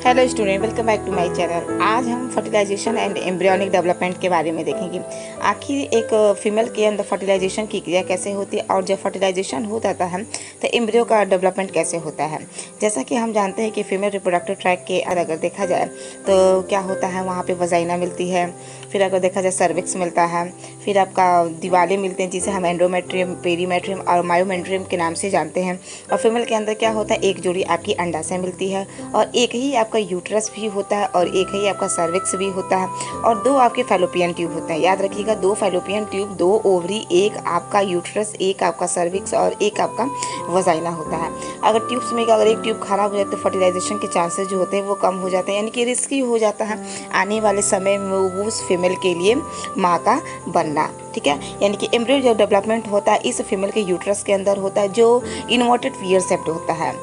Hello student, welcome back to my channel. आज हम fertilisation and embryonic development के बारे में देखेंगे। आखिर एक फीमेल के अंदर फर्टिलाइजेशन की क्रिया कैसे होती है और जब फर्टिलाइजेशन हो जाता है तो एम्ब्रियो का डेवलपमेंट कैसे होता है। जैसा कि हम जानते हैं कि फीमेल रिप्रोडक्टिव ट्रैक्ट के अगर देखा जाए तो क्या होता है, वहाँ पर वजाइना मिलती है, फिर अगर देखा जाए सर्विक्स मिलता है, फिर आपका दिवाले मिलते हैं जिसे हम एंडोमेट्रियम, पेरीमेट्रियम और मायोमेट्रियम के नाम से जानते हैं। और फीमेल के अंदर क्या होता है, एक जोड़ी आपकी अंडाशय मिलती है और एक ही आपका यूट्रस भी होता है और एक ही आपका सर्विक्स भी होता है और दो आपके फैलोपियन ट्यूब होते हैं। याद रखिएगा, दो फैलोपियन ट्यूब, दो ओवरी, एक आपका यूट्रस, एक आपका सर्विक्स और एक आपका वजाइना होता है। अगर ट्यूब्स में अगर एक ट्यूब खराब हो जाए तो फर्टिलाइजेशन के चांसेस जो होते हैं वो कम हो जाते हैं, यानी कि रिस्की हो जाता है आने वाले समय में उस फीमेल के लिए माँ का बनना। ठीक है, यानी कि एम्ब्रियो जो डेवलपमेंट होता है इस फीमेल के यूट्रस के अंदर होता है जो इन्वर्टेड वियर शेप्ड होता है।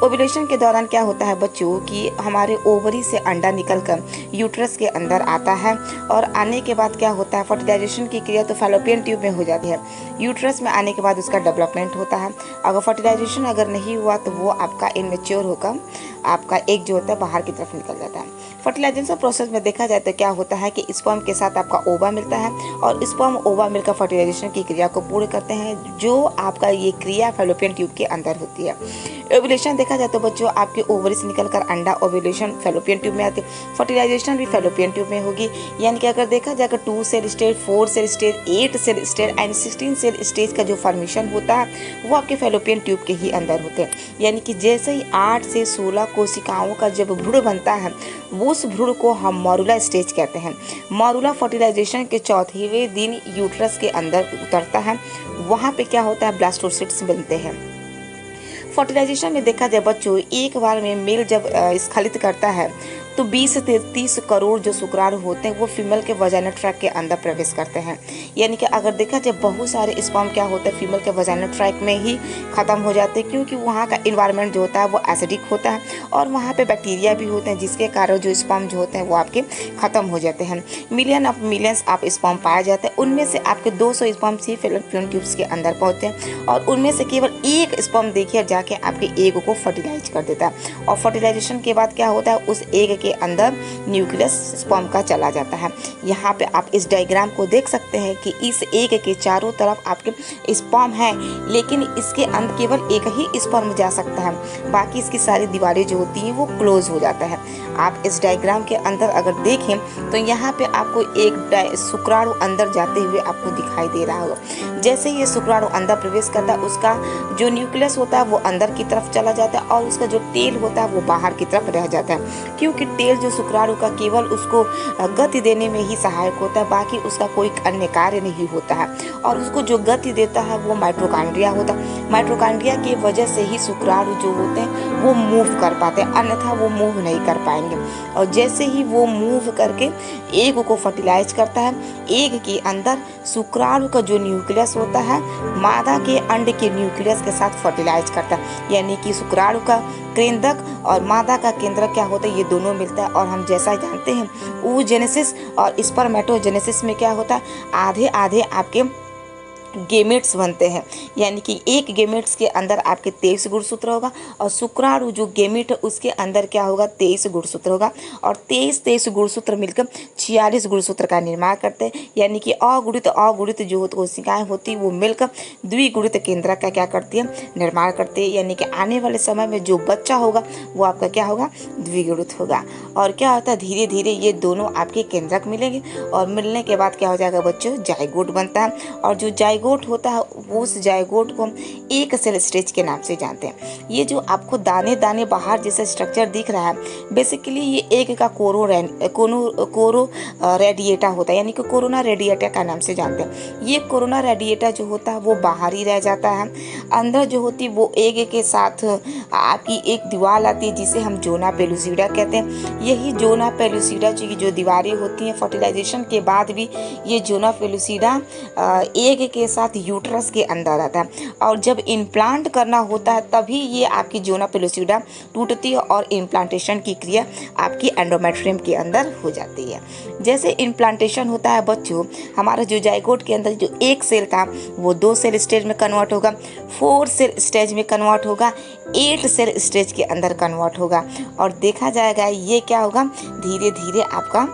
ओव्यूलेशन के दौरान क्या होता है बच्चों कि हमारे ओवरी से अंडा निकलकर यूट्रस के अंदर आता है और आने के बाद क्या होता है, फर्टिलाइजेशन की क्रिया तो फैलोपियन ट्यूब में हो जाती है। यूट्रस में आने के बाद उसका डेवलपमेंट होता है। अगर फर्टिलाइजेशन अगर नहीं हुआ तो वो आपका इनमेच्योर होकर आपका एग जो होता है बाहर की तरफ निकल जाता है। फर्टिलाइजेशन प्रोसेस में देखा जाए तो क्या होता है कि स्पर्म के साथ आपका ओवा मिलता है और स्पर्म ओवा मिलकर फर्टिलाइजेशन की क्रिया को पूर्ण करते हैं, जो आपका ये क्रिया फैलोपियन ट्यूब के अंदर होती है। ओव्यूलेशन देखा जाए तो बच्चों आपके ओवरी से निकलकर अंडा ओव्यूलेशन फैलोपियन ट्यूब में आती है, फर्टिलाइजेशन भी फैलोपियन ट्यूब में होगी। यानी कि अगर देखा जाए 2 cell stage, 4 cell stage, 8 cell stage and 16 cell stage का जो फॉर्मेशन होता है वो आपके फैलोपियन ट्यूब के ही अंदर होते हैं। यानी कि जैसे ही 8 से 16 कोशिकाओं का जब भ्रूण बनता है वो उस भ्रूण को हम मॉरुला स्टेज कहते हैं। मॉरुला फर्टिलाइजेशन के 4वें दिन यूट्रस के अंदर उतरता है। वहाँ पे क्या होता है, ब्लास्टोसिस्ट बनते हैं। फर्टिलाइजेशन में देखा जाए बच्चों, एक बार में मेल जब स्खलित करता है तो 20 से 30 करोड़ जो शुक्राणु होते हैं वो फीमेल के वजाइनल ट्रैक्ट के अंदर प्रवेश करते हैं। यानी कि अगर देखा जाए बहुत सारे स्पर्म क्या होता है फीमेल के वजाइनल ट्रैक्ट में ही ख़त्म हो जाते हैं, क्योंकि वहाँ का इन्वायरमेंट जो होता है वो एसिडिक होता है और वहाँ पे बैक्टीरिया भी होते हैं, जिसके कारण जो स्पर्म जो होते हैं वो आपके ख़त्म हो जाते हैं। मिलियन ऑफ मिलियंस आप स्पर्म पाए जाते हैं, उनमें से आपके 200 स्पर्म ही फैलोपियन ट्यूब्स के अंदर पहुँचते हैं और उनमें से केवल एक स्पर्म देखिए जाके आपके एग को फर्टिलाइज कर देता है। और फर्टिलाइजेशन के बाद क्या होता है, उस एग के अंदर न्यूक्लियस स्पर्म का चला जाता है। यहाँ पे आप इस डायग्राम को देख सकते हैं कि इस एग के चारों तरफ आपके स्पर्म है, लेकिन इसके अंदर केवल एक ही स्पर्म जा सकता है, बाकी इसकी सारी दीवारें जो होती हैं वो क्लोज हो जाता है। आप इस डायग्राम के अंदर अगर देखें तो यहाँ पे आपको एक शुक्राणु अंदर जाते हुए आपको दिखाई दे रहा होगा। जैसे ये शुक्राणु अंदर प्रवेश करता है उसका जो न्यूक्लियस होता है वो अंदर की तरफ चला जाता है और उसका जो टेल होता है वो बाहर की तरफ रह जाता है, क्योंकि टेल जो शुक्राणु का केवल उसको गति देने में ही सहायक होता है, बाकी उसका कोई अन्य कार्य नहीं होता है। और उसको जो गति देता है वो माइटोकॉन्ड्रिया होता है। माइटोकॉन्ड्रिया की वजह से ही शुक्राणु जो होते हैं वो मूव कर पाते हैं, अन्यथा वो मूव नहीं कर पाएंगे। और जैसे ही वो मूव करके एग को फर्टिलाइज करता है, एग के अंदर शुक्राणु का जो न्यूक्लियस होता है मादा के अंड के न्यूक्लियस के साथ फर्टिलाइज करता है। यानी कि शुक्राणु का केंद्रक और मादा का केंद्रक क्या होता है, ये दोनों मिलता है। और हम जैसा जानते हैं oogenesis और स्पर्मेटोजेनेसिस में क्या होता है, आधे आधे आपके गेमेट्स बनते हैं। यानी कि एक गेमेट्स के अंदर आपके 23 गुणसूत्र होगा और शुक्राणु जो गेमेट है उसके अंदर क्या होगा, 23 गुणसूत्र होगा और 23 गुणसूत्र मिलकर 46 गुणसूत्र का निर्माण करते हैं। यानी कि अगुणित जो कोशिकाएं होती वो मिलकर द्विगुणित केंद्रक का क्या करती है, निर्माण करते हैं। यानी कि आने वाले समय में जो बच्चा होगा वो आपका क्या होगा, द्विगुणित होगा। और क्या होता है, धीरे धीरे ये दोनों आपके केंद्रक मिलेंगे और मिलने के बाद क्या हो जाएगा बच्चों, जाइगोट बनता है। और जो जाइगोट होता है वो उस जाइगोट को हम एक सेल स्टेज के नाम से जानते हैं। ये जो आपको दाने दाने बाहर जैसा स्ट्रक्चर दिख रहा है, बेसिकली ये एग का कोरो रेडिएटा होता है, यानी कि कोरोना रेडिएटा का नाम से जानते हैं। ये कोरोना रेडिएटा जो होता है वो बाहर ही रह जाता है। अंदर जो होती है वो एग के साथ आपकी एक दीवार आती है जिसे हम जोना पेलुसिडा कहते हैं। यही जोना पेलुसिडा जो दीवारें होती हैं फर्टिलाइजेशन के बाद भी ये जोना पेलुसिडा एग के साथ यूट्रस के अंदर रहता है, और जब इम्प्लांट करना होता है तभी ये आपकी जोना पेलुसिडा टूटती है और इम्प्लांटेशन की क्रिया आपकी एंडोमेट्रियम के अंदर हो जाती है। जैसे इम्प्लांटेशन होता है बच्चों, हमारा जो जाइगोट के अंदर जो एक सेल था वो 2 सेल स्टेज में कन्वर्ट होगा, 4 सेल स्टेज में कन्वर्ट होगा, 8 सेल स्टेज के अंदर कन्वर्ट होगा, और देखा जाएगा ये क्या होगा, धीरे धीरे आपका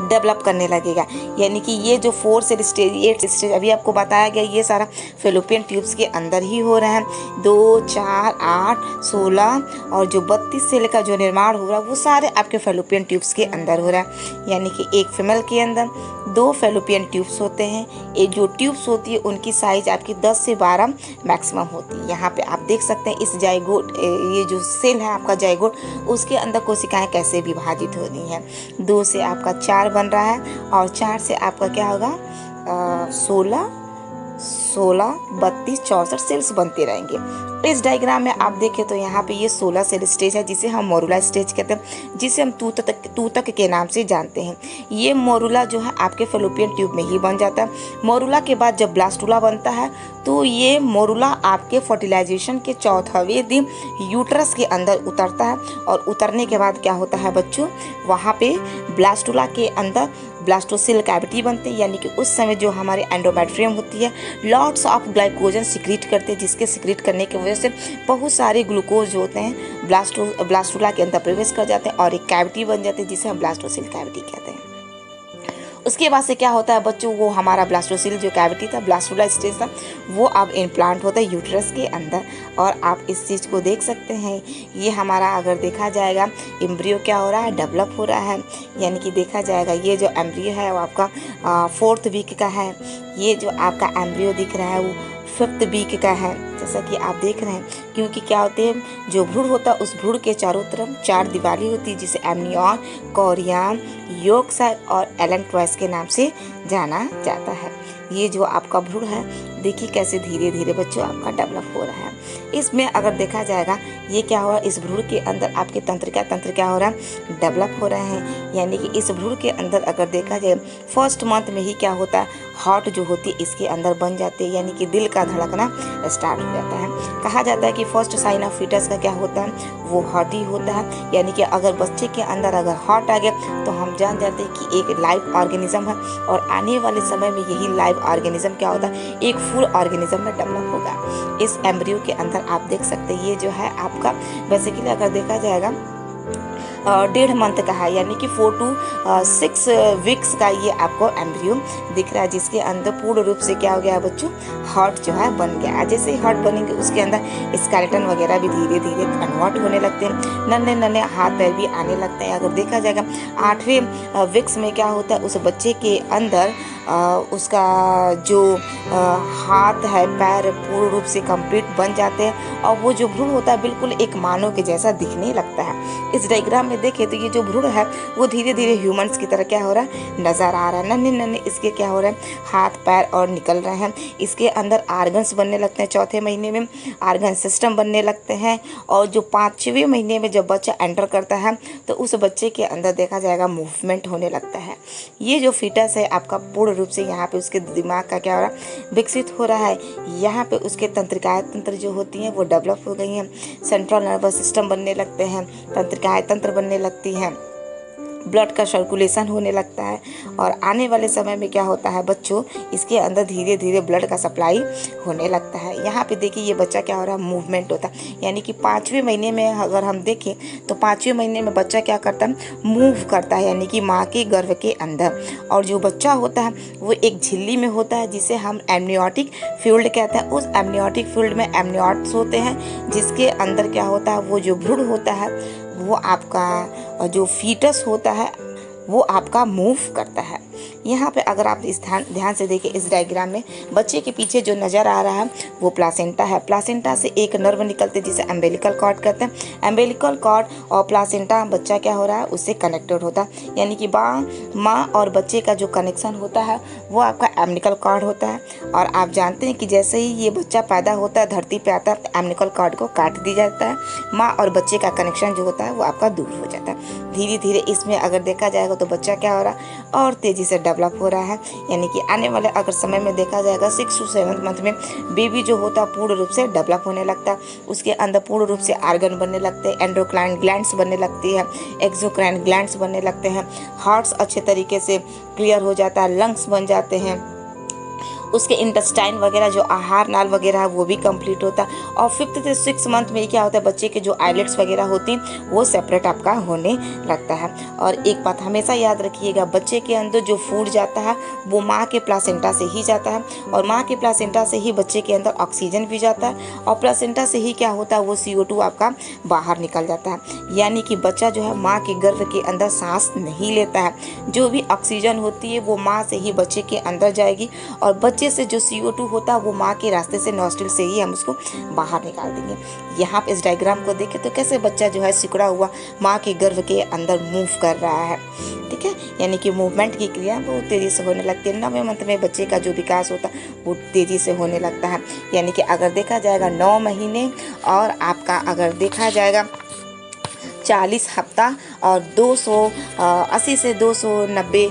डेवलप करने लगेगा। यानी कि ये जो 4 सेल स्टेज, 8 स्टेज अभी आपको बताया गया, ये सारा फेलोपियन ट्यूब्स के अंदर ही हो रहा है। 2, 4, 8, 16 और जो 32 सेल का जो निर्माण हो रहा है वो सारे आपके फेलोपियन ट्यूब्स के अंदर हो रहा है। यानी कि एक फीमेल के अंदर 2 फेलोपियन ट्यूब्स होते हैं। ये जो ट्यूब्स होती है उनकी साइज आपकी 10 से 12 मैक्सिमम होती है। यहाँ पे आप देख सकते हैं इस जाइगोट, ये जो सेल है आपका जाइगोट, उसके अंदर कोशिकाएं कैसे विभाजित हो रही हैं। 2 से आपका 4 बन रहा है, और 4 से आपका क्या होगा 16, 32, 64 सेल्स बनते रहेंगे। इस डायग्राम में आप देखें तो यहाँ पे ये 16 सेल स्टेज है, जिसे हम मोरुला स्टेज कहते हैं, जिसे हम तूतक के नाम से जानते हैं। ये मोरुला जो है आपके फेलोपियन ट्यूब में ही बन जाता है। मोरुला के बाद जब ब्लास्टुला बनता है तो ये मोरुला आपके फर्टिलाइजेशन के 4वें दिन यूट्रस के अंदर उतरता है, और उतरने के बाद क्या होता है बच्चों, वहाँ पे ब्लास्टुला के अंदर ब्लास्टोसिल कैविटी बनते हैं। यानी कि उस समय जो हमारे एंडोमेट्रियम होती है लॉट्स ऑफ ग्लाइकोजन सिक्रीट करते हैं, जिसके सिक्रीट करने की वजह से बहुत सारे ग्लूकोज होते हैं ब्लास्टुला के अंदर प्रवेश कर जाते हैं, और एक कैविटी बन जाती है जिसे हम ब्लास्टोसिल कैविटी कहते हैं। उसके बाद से क्या होता है बच्चों, वो हमारा ब्लास्टोसिल जो कैविटी था, ब्लास्टुला स्टेज था, वो अब इम्प्लांट होता है यूट्रस के अंदर। और आप इस चीज़ को देख सकते हैं, ये हमारा अगर देखा जाएगा एम्ब्रियो क्या हो रहा है, डेवलप हो रहा है। यानी कि देखा जाएगा ये जो एम्ब्रियो है वो आपका 4th वीक का है, ये जो आपका एम्ब्रियो दिख रहा है वो 5th वीक का है, जैसा कि आप देख रहे हैं। क्योंकि क्या होते हैं, जो भ्रूण होता है उस भ्रूण के चारों तरफ 4 दीवारें होती है, जिसे एमनियन, कोरियन, योक साइक और एलेंट्रॉइस के नाम से जाना जाता है। ये जो आपका भ्रूण है, देखिए कैसे धीरे धीरे बच्चों आपका डेवलप हो रहा है। इसमें अगर देखा जाएगा ये क्या हो रहा है, इस भ्रूण के अंदर आपके तंत्र क्या हो रहा है, डेवलप हो रहे हैं। यानी कि इस भ्रूण के अंदर अगर देखा जाए 1st मंथ में ही क्या होता है, हार्ट जो होती है इसके अंदर बन जाते हैं, यानी कि दिल का धड़कना स्टार्ट हो जाता है। कहा जाता है कि फर्स्ट साइन ऑफ फीटस का क्या होता है, वो हार्ट ही होता है। यानी कि अगर बच्चे के अंदर अगर हार्ट आ गया तो हम जान जाते हैं कि एक लाइव ऑर्गेनिज्म है, और आने वाले समय में यही लाइव ऑर्गेनिज्म क्या होता है, एक फुल ऑर्गेनिज्म में डेवलप होगा। इस एम्ब्रियो के अंदर आप देख सकते हैं ये जो है आपका बेसिकली अगर देखा जाएगा 1.5 मंथ का है, यानी कि 4 to 6 वीक्स का ये आपको एम्ब्रियो दिख रहा है, जिसके अंदर पूर्ण रूप से क्या हो गया बच्चों, हार्ट जो है बन गया। जैसे ही हार्ट बनेंगे उसके अंदर स्केलेटन वगैरह भी धीरे धीरे कन्वर्ट होने लगते हैं, नन्हे नन्हे हाथ पैर भी आने लगते हैं। अगर देखा जाएगा 8वें वीक्स में क्या होता है, उस बच्चे के अंदर उसका जो हाथ है पैर पूर्ण रूप से कंप्लीट बन जाते हैं, और वो जो भ्रूण होता है बिल्कुल एक मानव के जैसा दिखने लगता है। इस डायग्राम में देखें तो ये जो भ्रूण है वो धीरे धीरे ह्यूमंस की तरह क्या हो रहा है, नजर आ रहा है। नन्हे नन्हे इसके क्या हो रहा है, हाथ पैर और निकल रहे हैं। इसके अंदर आर्गन्स बनने लगते हैं, 4थे महीने में आर्गन सिस्टम बनने लगते हैं, और जो 5वें महीने में जब बच्चा एंटर करता है तो उस बच्चे के अंदर देखा जाएगा मूवमेंट होने लगता है। ये जो फीटस है आपका पूर्ण रूप से यहाँ पे उसके दिमाग का क्या हो रहा है, विकसित हो रहा है। यहाँ पे उसके तंत्रिकाएं तंत्र जो होती हैं वो डेवलप हो गई हैं, सेंट्रल नर्वस सिस्टम बनने लगते हैं, तंत्रिकाएं तंत्र बनने लगती हैं, ब्लड का सर्कुलेशन होने लगता है। और आने वाले समय में क्या होता है बच्चों, इसके अंदर धीरे धीरे ब्लड का सप्लाई होने लगता है। यहाँ पे देखिए ये बच्चा क्या हो रहा है, मूवमेंट होता है। यानी कि 5वें महीने में अगर हम देखें तो 5वें महीने में बच्चा क्या करता है, मूव करता है, यानी कि माँ के गर्भ के अंदर। और जो बच्चा होता है वो एक झिल्ली में होता है, जिसे हम एमनियोटिक फील्ड कहते हैं। उस एमनियोटिक फील्ड में एमनियोट्स होते हैं, जिसके अंदर क्या होता है, वो जो भ्रूण होता है वो आपका जो फीटस होता है वो आपका मूव करता है। यहाँ पे अगर आप इस ध्यान से देखें इस डायग्राम में, बच्चे के पीछे जो नज़र आ रहा है वो प्लासेंटा है। प्लासेंटा से एक नर्व निकलते जिसे एम्बेलिकल कॉर्ड कहते हैं। एम्बेलिकल कॉर्ड और प्लासेंटा बच्चा क्या हो रहा है, उससे कनेक्टेड होता है। यानी कि माँ और बच्चे का जो कनेक्शन होता है वो आपका एम्निकल कॉर्ड होता है। और आप जानते हैं कि जैसे ही ये बच्चा पैदा होता है, धरती पे आता है, तो एम्निकल कॉर्ड को काट दिया जाता है, माँ और बच्चे का कनेक्शन जो होता है वो आपका दूर हो जाता है। धीरे धीरे इसमें अगर देखा जाएगा तो बच्चा क्या हो रहा है, और तेज़ी से डेवलप हो रहा है। यानी कि आने वाले अगर समय में देखा जाएगा 6 to 7 मंथ में बेबी जो होता है पूर्ण रूप से डेवलप होने लगता है। उसके अंदर पूर्ण रूप से आर्गन बनने लगते हैं, एंडोक्राइन ग्लैंड्स बनने लगती है, एक्सोक्राइन ग्लैंड्स बनने लगते हैं, हार्ट्स अच्छे तरीके से क्लियर हो जाता है, लंग्स बन जाते हैं, उसके इंटेस्टाइन वगैरह जो आहार नाल वगैरह है वो भी कंप्लीट होता है। और 5th से 6 मंथ में क्या होता है, बच्चे के जो आइलेट्स वगैरह होती हैं वो सेपरेट आपका होने लगता है। और एक बात हमेशा याद रखिएगा, बच्चे के अंदर जो फूड जाता है वो माँ के प्लासेंटा से ही जाता है, और माँ के प्लासेंटा से ही बच्चे के अंदर ऑक्सीजन भी जाता है, और प्लासेंटा से ही क्या होता है वो CO2 आपका बाहर निकल जाता है। यानी कि बच्चा जो है माँ के गर्भ के अंदर सांस नहीं लेता है, जो भी ऑक्सीजन होती है वो माँ से ही बच्चे के अंदर जाएगी, और बच्चे से जो CO2 होता है वो माँ के रास्ते से नॉस्ट्रिल से ही हम उसको बाहर निकाल देंगे। यहाँ पे इस डायग्राम को देखें तो कैसे बच्चा जो है सिकुड़ा हुआ माँ के गर्भ के अंदर मूव कर रहा है, ठीक है। यानी कि मूवमेंट की क्रिया बहुत तेज़ी से होने लगती है। 9वें मंथ में बच्चे का जो विकास होता है वो तेज़ी से होने लगता है। यानी कि अगर देखा जाएगा 9 महीने और आपका अगर देखा जाएगा 40 हफ्ता और 280 से 290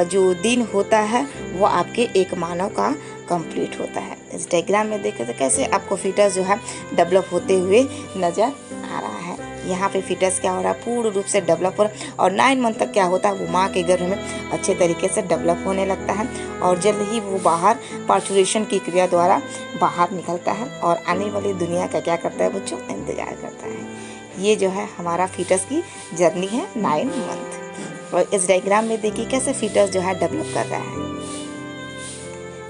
जो दिन होता है वो आपके एक मानव का कंप्लीट होता है। इस डायग्राम में देखें तो कैसे आपको फीटस जो है डेवलप होते हुए नज़र आ रहा है। यहाँ पे फीटस क्या हो रहा है, पूर्ण रूप से डेवलप हो रहा है, और 9 मंथ तक क्या होता है वो माँ के गर्भ में अच्छे तरीके से डेवलप होने लगता है, और जल्द ही वो बाहर पार्चुरेशन की क्रिया द्वारा बाहर निकलता है और आने वाली दुनिया का क्या करता है बच्चों, इंतजार करता है। ये जो है हमारा फीटस की जर्नी है 9 मंथ। और इस डायग्राम में देखिए कैसे फीटस जो है डेवलप कर रहा है।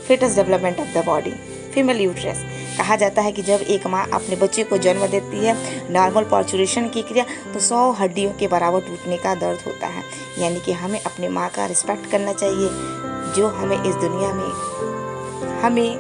Foetus development of the body, female uterus. कहा जाता है कि जब एक माँ अपने बच्चे को जन्म देती है, नॉर्मल पार्चुरेशन की क्रिया, तो 100 हड्डियों के बराबर टूटने का दर्द होता है। यानी कि हमें अपने माँ का रिस्पेक्ट करना चाहिए, जो हमें इस दुनिया में हमें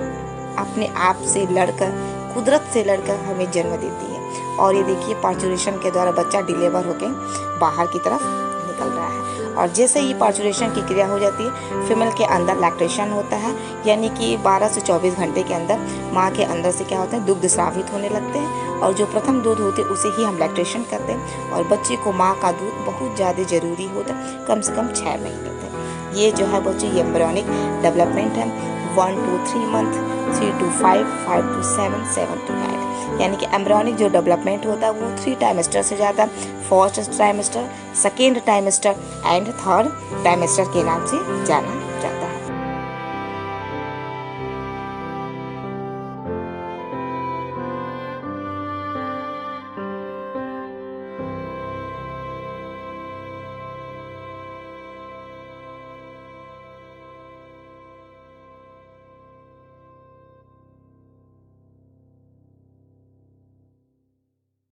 अपने आप से लड़कर, कुदरत से लड़कर हमें जन्म देती है। और ये देखिए पार्चुरेशन के द्वारा बच्चा डिलीवर होकर बाहर की तरफ निकल रहा है। और जैसे ही पार्चुरेशन की क्रिया हो जाती है, फीमेल के अंदर लैक्टेशन होता है। यानी कि 12 से 24 घंटे के अंदर माँ के अंदर से क्या होता है, दुग्ध स्रावित होने लगते हैं, और जो प्रथम दूध होते हैं उसे ही हम लैक्टेशन करते हैं। और बच्चे को माँ का दूध बहुत ज़्यादा ज़रूरी होता है, कम से कम 6 महीने तक। ये जो है बच्चे ये एम्ब्रियोनिक डेवलपमेंट है। 1 to 3 month, 3 to 5, 5 to 7, 7 to 9। यानी कि एम्ब्रियोनिक जो डेवलपमेंट होता है वो 3 ट्राइमेस्टर से जाता है, 1st trimester, 2nd trimester and 3rd trimester के नाम से जाना